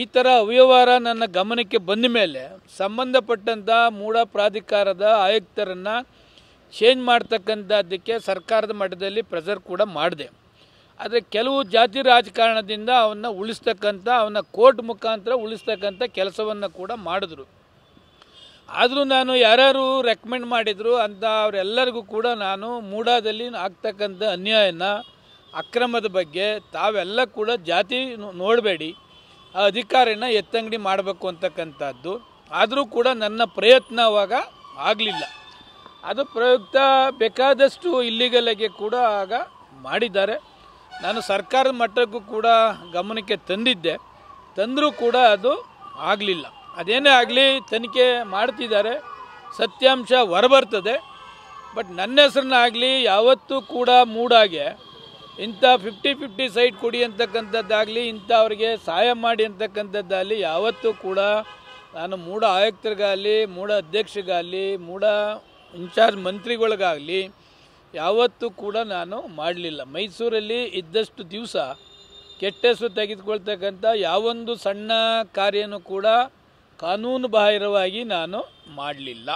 ಈ ಥರ ಅವ್ಯವಹಾರ ನನ್ನ ಗಮನಕ್ಕೆ ಬಂದ ಮೇಲೆ ಸಂಬಂಧಪಟ್ಟಂಥ ಮೂಡ ಪ್ರಾಧಿಕಾರದ ಆಯುಕ್ತರನ್ನು ಚೇಂಜ್ ಮಾಡ್ತಕ್ಕಂಥದ್ದಕ್ಕೆ ಸರ್ಕಾರದ ಮಟ್ಟದಲ್ಲಿ ಪ್ರೆಷರ್ ಕೂಡ ಮಾಡಿದೆ. ಆದರೆ ಕೆಲವು ಜಾತಿ ರಾಜಕಾರಣದಿಂದ ಅವನ್ನ ಉಳಿಸ್ತಕ್ಕಂಥ ಅವನ್ನ ಕೋರ್ಟ್ ಮುಖಾಂತರ ಉಳಿಸ್ತಕ್ಕಂಥ ಕೆಲಸವನ್ನು ಕೂಡ ಮಾಡಿದ್ರು. ಆದರೂ ನಾನು ಯಾರ್ಯಾರು ರೆಕಮೆಂಡ್ ಮಾಡಿದರು ಅಂತ ಅವರೆಲ್ಲರಿಗೂ ಕೂಡ ನಾನು ಮೂಡಾದಲ್ಲಿ ಆಗ್ತಕ್ಕಂಥ ಅನ್ಯಾಯನ ಅಕ್ರಮದ ಬಗ್ಗೆ ತಾವೆಲ್ಲ ಕೂಡ ಜಾತಿ ನೋಡಬೇಡಿ, ಆ ಅಧಿಕಾರಿನ ಎತ್ತಂಗಡಿ ಮಾಡಬೇಕು ಅಂತಕ್ಕಂಥದ್ದು. ಆದರೂ ಕೂಡ ನನ್ನ ಪ್ರಯತ್ನ ಅವಾಗ ಆಗಲಿಲ್ಲ. ಅದು ಪ್ರಯುಕ್ತ ಬೇಕಾದಷ್ಟು ಇಲ್ಲಿಗಲ್ಗೆ ಕೂಡ ಆಗ ಮಾಡಿದ್ದಾರೆ. ನಾನು ಸರ್ಕಾರದ ಮಟ್ಟಕ್ಕೂ ಕೂಡ ಗಮನಕ್ಕೆ ತಂದರೂ ಕೂಡ ಅದು ಆಗಲಿಲ್ಲ. ಅದೇನೇ ಆಗಲಿ ತನಿಖೆ ಮಾಡ್ತಿದ್ದಾರೆ, ಸತ್ಯಾಂಶ ಹೊರಬರ್ತದೆ. ಬಟ್ ನನ್ನ ಹೆಸರನ್ನ ಆಗಲಿ ಯಾವತ್ತೂ ಕೂಡ ಮೂಡಾಗೆ ಇಂಥ 50-50 ಸೈಟ್ ಕೊಡಿ ಅಂತಕ್ಕಂಥದ್ದಾಗಲಿ ಇಂಥವ್ರಿಗೆ ಸಹಾಯ ಮಾಡಿ ಅಂತಕ್ಕಂಥದ್ದಾಗಲಿ ಯಾವತ್ತೂ ಕೂಡ ನಾನು ಮೂಡ ಆಯುಕ್ತರಿಗಾಗಲಿ ಮೂಡ ಅಧ್ಯಕ್ಷರಿಗಾಗಲಿ ಮೂಡ ಇನ್ಚಾರ್ಜ್ ಮಂತ್ರಿಗಳಿಗಾಗಲಿ ಯಾವತ್ತೂ ಕೂಡ ನಾನು ಮಾಡಲಿಲ್ಲ. ಮೈಸೂರಲ್ಲಿ ಇದ್ದಷ್ಟು ದಿವಸ ಕೆಟ್ಟ ಹೆಸರು ತೆಗೆದುಕೊಳ್ತಕ್ಕಂಥ ಯಾವೊಂದು ಸಣ್ಣ ಕಾರ್ಯನೂ ಕೂಡ ಕಾನೂನು ಬಾಹಿರವಾಗಿ ನಾನು ಮಾಡಲಿಲ್ಲ.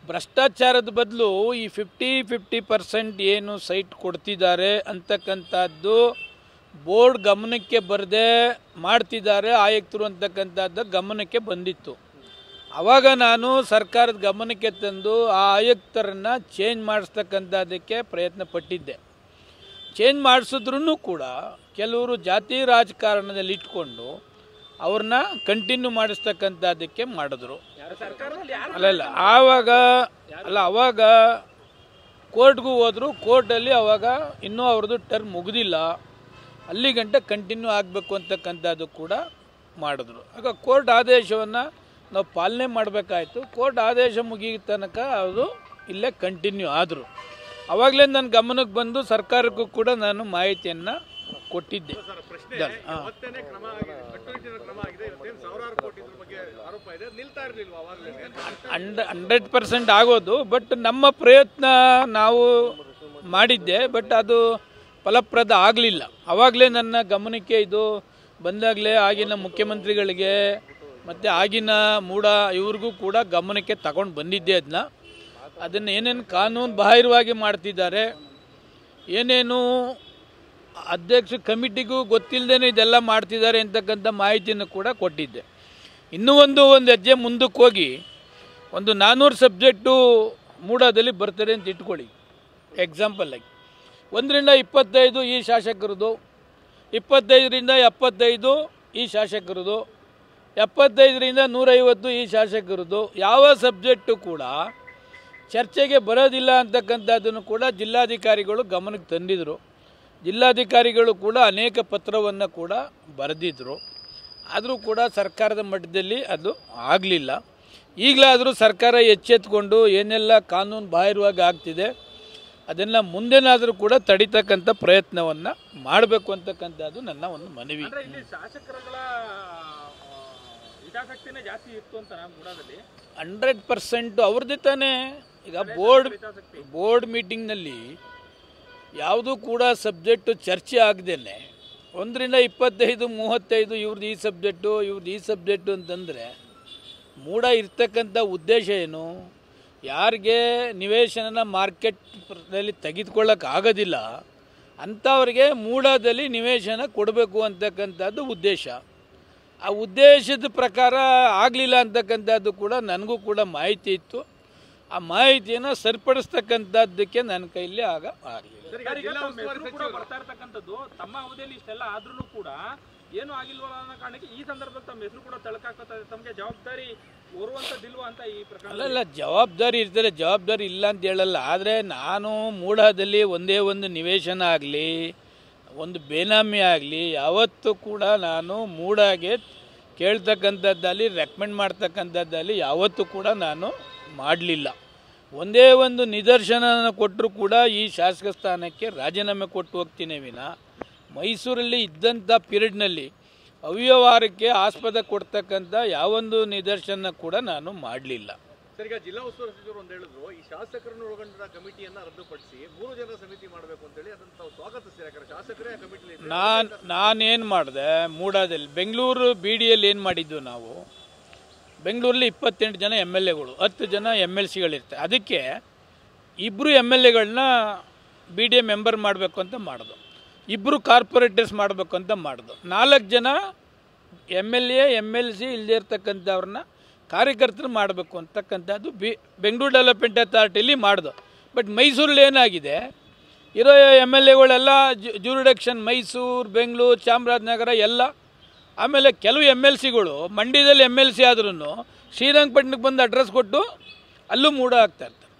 ಭ್ರಷ್ಟಾಚಾರದ ಬದಲು ಈ 50-50% ಏನು ಸೈಟ್ ಕೊಡ್ತಿದ್ದಾರೆ ಅಂತಕ್ಕಂಥದ್ದು ಬೋರ್ಡ್ ಗಮನಕ್ಕೆ ಬರದೆ ಮಾಡ್ತಿದ್ದಾರೆ ಆಯುಕ್ತರು ಅಂತಕ್ಕಂಥದ್ದು ಗಮನಕ್ಕೆ ಬಂದಿತ್ತು. ಆವಾಗ ನಾನು ಸರ್ಕಾರದ ಗಮನಕ್ಕೆ ತಂದು ಆ ಆಯುಕ್ತರನ್ನು ಚೇಂಜ್ ಮಾಡಿಸ್ತಕ್ಕಂಥದ್ದಕ್ಕೆ ಪ್ರಯತ್ನ ಪಟ್ಟಿದ್ದೆ. ಚೇಂಜ್ ಮಾಡಿಸಿದ್ರೂ ಕೂಡ ಕೆಲವರು ಜಾತಿ ರಾಜಕಾರಣದಲ್ಲಿ ಇಟ್ಕೊಂಡು ಅವ್ರನ್ನ ಕಂಟಿನ್ಯೂ ಮಾಡಿಸ್ತಕ್ಕಂಥದ್ದಕ್ಕೆ ಮಾಡಿದ್ರು. ಅವಾಗ ಕೋರ್ಟ್ಗೂ ಹೋದರು. ಕೋರ್ಟಲ್ಲಿ ಅವಾಗ ಇನ್ನೂ ಅವ್ರದ್ದು ಟರ್ಮ್ ಮುಗಿದಿಲ್ಲ, ಅಲ್ಲಿ ಗಂಟೆ ಕಂಟಿನ್ಯೂ ಆಗಬೇಕು ಅಂತಕ್ಕಂಥದ್ದು ಕೂಡ ಮಾಡಿದ್ರು. ಆಗ ಕೋರ್ಟ್ ಆದೇಶವನ್ನು ನಾವು ಪಾಲನೆ ಮಾಡಬೇಕಾಯ್ತು. ಕೋರ್ಟ್ ಆದೇಶ ಮುಗಿಯ ತನಕ ಅದು ಇಲ್ಲೇ ಕಂಟಿನ್ಯೂ ಆದರು. ಆವಾಗಲೇ ನನ್ನ ಗಮನಕ್ಕೆ ಬಂದು ಸರ್ಕಾರಕ್ಕೂ ಕೂಡ ನಾನು ಮಾಹಿತಿಯನ್ನು ಕೊಟ್ಟಿದ್ದೆ. 100% ಆಗೋದು. ಬಟ್ ನಮ್ಮ ಪ್ರಯತ್ನ ನಾವು ಮಾಡಿದ್ದೆ, ಬಟ್ ಅದು ಫಲಪ್ರದ ಆಗಲಿಲ್ಲ. ಆವಾಗಲೇ ನನ್ನ ಗಮನಕ್ಕೆ ಇದು ಬಂದಾಗಲೇ ಆಗಿನ ಮುಖ್ಯಮಂತ್ರಿಗಳಿಗೆ ಮತ್ತು ಆಗಿನ ಮೂಡ ಇವ್ರಿಗೂ ಕೂಡ ಗಮನಕ್ಕೆ ತಗೊಂಡು ಬಂದಿದ್ದೆ. ಅದನ್ನು ಏನೇನು ಕಾನೂನು ಬಾಹಿರವಾಗಿ ಮಾಡ್ತಿದ್ದಾರೆ, ಏನೇನು ಅಧ್ಯಕ್ಷ ಕಮಿಟಿಗೂ ಗೊತ್ತಿಲ್ಲದೇ ಇದೆಲ್ಲ ಮಾಡ್ತಿದ್ದಾರೆ ಅಂತಕ್ಕಂಥ ಮಾಹಿತಿಯನ್ನು ಕೂಡ ಕೊಟ್ಟಿದ್ದೆ. ಇನ್ನೂ ಒಂದು ಹೆಜ್ಜೆ ಮುಂದಕ್ಕೆ ಹೋಗಿ ಒಂದು 400 ಸಬ್ಜೆಕ್ಟು ಮೂಡಾದಲ್ಲಿ ಬರ್ತಾರೆ ಅಂತ ಇಟ್ಕೊಳ್ಳಿ. ಎಕ್ಸಾಂಪಲ್ ಆಗಿ 1ರಿಂದ 25 ಈ ಶಾಸಕರದು, 25ರಿಂದ 75 ಈ ಶಾಸಕರದು, 75ರಿಂದ 150 ಈ ಶಾಸಕರದು. ಯಾವ ಸಬ್ಜೆಕ್ಟು ಕೂಡ ಚರ್ಚೆಗೆ ಬರೋದಿಲ್ಲ ಅಂತಕ್ಕಂಥದ್ದನ್ನು ಕೂಡ ಜಿಲ್ಲಾಧಿಕಾರಿಗಳು ಗಮನಕ್ಕೆ ತಂದಿದ್ದರು. ಜಿಲ್ಲಾಧಿಕಾರಿಗಳು ಕೂಡ ಅನೇಕ ಪತ್ರವನ್ನು ಕೂಡ ಬರೆದಿದ್ದರು. ಆದರೂ ಕೂಡ ಸರ್ಕಾರದ ಮಟ್ಟದಲ್ಲಿ ಅದು ಆಗಲಿಲ್ಲ. ಈಗಲಾದರೂ ಸರ್ಕಾರ ಎಚ್ಚೆತ್ತುಕೊಂಡು ಏನೆಲ್ಲ ಕಾನೂನು ಬಾಹಿರವಾಗಿ ಆಗ್ತಿದೆ ಅದನ್ನು ಮುಂದೆನಾದರೂ ಕೂಡ ತಡಿತಕ್ಕಂಥ ಪ್ರಯತ್ನವನ್ನು ಮಾಡಬೇಕು ಅಂತಕ್ಕಂಥದ್ದು ನನ್ನ ಒಂದು ಮನವಿ. ಶಾಸಕರುಗಳ ಹಿತಾಸಕ್ತಿನೇ ಜಾಸ್ತಿ ಇತ್ತು ಅಂತ 100% ಅವ್ರದ್ದೇ ತಾನೇ. ಈಗ ಬೋರ್ಡ್ ಮೀಟಿಂಗ್ನಲ್ಲಿ ಯಾವುದೂ ಕೂಡ ಸಬ್ಜೆಕ್ಟು ಚರ್ಚೆ ಆಗದೇನೆ 1ರಿಂದ 25, 35 ಇವ್ರದ್ದು ಈ ಸಬ್ಜೆಕ್ಟು ಇವ್ರದ್ದು ಈ ಸಬ್ಜೆಕ್ಟು ಅಂತಂದರೆ ಮೂಡ ಇರ್ತಕ್ಕಂಥ ಉದ್ದೇಶ ಏನು? ಯಾರಿಗೆ ನಿವೇಶನ ಮಾರ್ಕೆಟ್ನಲ್ಲಿ ತೆಗೆದುಕೊಳ್ಳೋಕೆ ಆಗೋದಿಲ್ಲ ಅಂಥವ್ರಿಗೆ ಮೂಡಾದಲ್ಲಿ ನಿವೇಶನ ಕೊಡಬೇಕು ಅಂತಕ್ಕಂಥದ್ದು ಉದ್ದೇಶ. ಆ ಉದ್ದೇಶದ ಪ್ರಕಾರ ಆಗಲಿಲ್ಲ ಅಂತಕ್ಕಂಥದ್ದು ಕೂಡ ನನಗೂ ಕೂಡ ಮಾಹಿತಿ ಇತ್ತು. ಆ ಮಾಹಿತಿಯನ್ನು ಸರಿಪಡಿಸ್ತಕ್ಕಂಥದ್ದಕ್ಕೆ ನನ್ನ ಕೈಲಿ ಆಗಲಿಲ್ಲ. ತಮ್ಮ ಅವಧಿಯಲ್ಲಿ ಇಷ್ಟೆಲ್ಲ ಆದ್ರೂ ಕೂಡ ಏನು ಆಗಿಲ್ವಲ್ಲ ಅನ್ನೋ ಕಾರಣಕ್ಕೆ ಈ ಸಂದರ್ಭದಲ್ಲಿ ತಮ್ಮ ಹೆಸರು ಕೂಡ ತಳಕಾಗ್ತದೆ. ತಮಗೆ ಜವಾಬ್ದಾರಿ ಹೊರುವಂಥದ್ದಿಲ್ವಾ ಅಂತ ಈ ಪ್ರಕರಣ? ಅಲ್ಲ, ಜವಾಬ್ದಾರಿ ಇರ್ತಾರೆ, ಜವಾಬ್ದಾರಿ ಇಲ್ಲ ಅಂತ ಹೇಳಲ್ಲ. ಆದರೆ ನಾನು ಮೂಡಾದಲ್ಲಿ ಒಂದೇ ಒಂದು ನಿವೇಶನ ಆಗಲಿ ಒಂದು ಬೇನಾಮಿ ಆಗಲಿ ಯಾವತ್ತೂ ಕೂಡ ನಾನು ಮೂಡಾಗೆ ಕೇಳ್ತಕ್ಕಂಥದ್ದಲ್ಲಿ ರೆಕಮೆಂಡ್ ಮಾಡ್ತಕ್ಕಂಥದ್ದಲ್ಲಿ ಯಾವತ್ತೂ ಕೂಡ ನಾನು ಮಾಡಲಿಲ್ಲ. ಒಂದೇ ಒಂದು ನಿದರ್ಶನ ಕೊಟ್ಟರು ಕೂಡ ಈ ಶಾಸಕ ಸ್ಥಾನಕ್ಕೆ ರಾಜೀನಾಮೆ ಕೊಟ್ಟು ಹೋಗ್ತೀನಿ ವಿನ ಮೈಸೂರಲ್ಲಿ ಇದ್ದಂಥ ಪೀರಿಯಡ್ನಲ್ಲಿ ಅವ್ಯವಹಾರಕ್ಕೆ ಆಸ್ಪದ ಕೊಡ್ತಕ್ಕಂಥ ಯಾವೊಂದು ನಿದರ್ಶನ ಕೂಡ ನಾನು ಮಾಡಲಿಲ್ಲ. ಸರ್, ಈಗ ಜಿಲ್ಲಾ ಉಸ್ತುವಾರಿ ಸಚಿವರು ಒಂದು ಹೇಳಿದ್ರು, ಈ ಶಾಸಕರನ್ನು ಒಳಗೊಂಡ ಕಮಿಟಿಯನ್ನು ರದ್ದುಪಡಿಸಿ 3 ಜನರ ಸಮಿತಿ ಮಾಡಬೇಕು ಅಂತೇಳಿ ಅದನ್ನು ತಾವು ಸ್ವಾಗತಿಸ್ತೀರಾ? ಶಾಸಕರೇ ಕಮಿಟಿ ನಾನೇನು ಮಾಡಿದೆ ಮೂಡಾದಲ್ಲಿ ಬೆಂಗಳೂರು ಬಿ ಡಿಯಲ್ಲಿ ಏನು ಮಾಡಿದ್ದು ನಾವು ಬೆಂಗಳೂರಲ್ಲಿ 28 ಜನ ಎಮ್ ಎಲ್ ಎಗಳು 10 ಜನ ಎಮ್ ಎಲ್ ಸಿಗಳಿರ್ತಾರೆ ಅದಕ್ಕೆ 2 ಎಮ್ ಎಲ್ ಎಗಳನ್ನ ಬಿ ಡಿ ಎ ಮೆಂಬರ್ ಮಾಡಬೇಕು ಅಂತ ಮಾಡೋದು 2 ಕಾರ್ಪೊರೇಟರ್ಸ್ ಮಾಡಬೇಕು ಅಂತ ಮಾಡೋದು 4 ಜನ M L A M L C ಇಲ್ಲದೆ ಇರ್ತಕ್ಕಂಥವ್ರನ್ನ ಕಾರ್ಯಕರ್ತರು ಮಾಡಬೇಕು ಅಂತಕ್ಕಂಥದ್ದು ಬೆಂಗಳೂರು ಡೆವಲಪ್ಮೆಂಟ್ ಅಥಾರಿಟಿಲಿ ಮಾಡ್ದು ಬಟ್ ಮೈಸೂರಲ್ಲಿ ಏನಾಗಿದೆ ಇರೋ ಎಮ್ ಎಲ್ ಎಗಳೆಲ್ಲ ಜೂರಿಡಕ್ಷನ್ ಮೈಸೂರು ಬೆಂಗಳೂರು ಚಾಮರಾಜನಗರ ಎಲ್ಲ ಆಮೇಲೆ ಕೆಲವು ಎಮ್ ಎಲ್ ಸಿಗಳು ಮಂಡ್ಯದಲ್ಲಿ ಎಮ್ ಎಲ್ ಸಿ ಆದ್ರೂ ಶ್ರೀರಂಗಪಟ್ಟಣಕ್ಕೆ ಬಂದು ಅಡ್ರೆಸ್ ಕೊಟ್ಟು ಅಲ್ಲೂ ಮೂಡ ಆಗ್ತಾ ಇರ್ತಾರೆ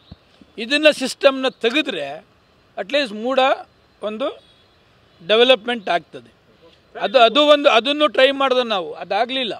ಇದನ್ನು ಸಿಸ್ಟಮ್ನ ತೆಗೆದ್ರೆ ಅಟ್ಲೀಸ್ಟ್ ಮೂಡ ಒಂದು ಡೆವಲಪ್ಮೆಂಟ್ ಆಗ್ತದೆ ಅದು ಅದನ್ನು ಟ್ರೈ ಮಾಡಿದ್ವಿ ನಾವು ಅದಾಗಲಿಲ್ಲ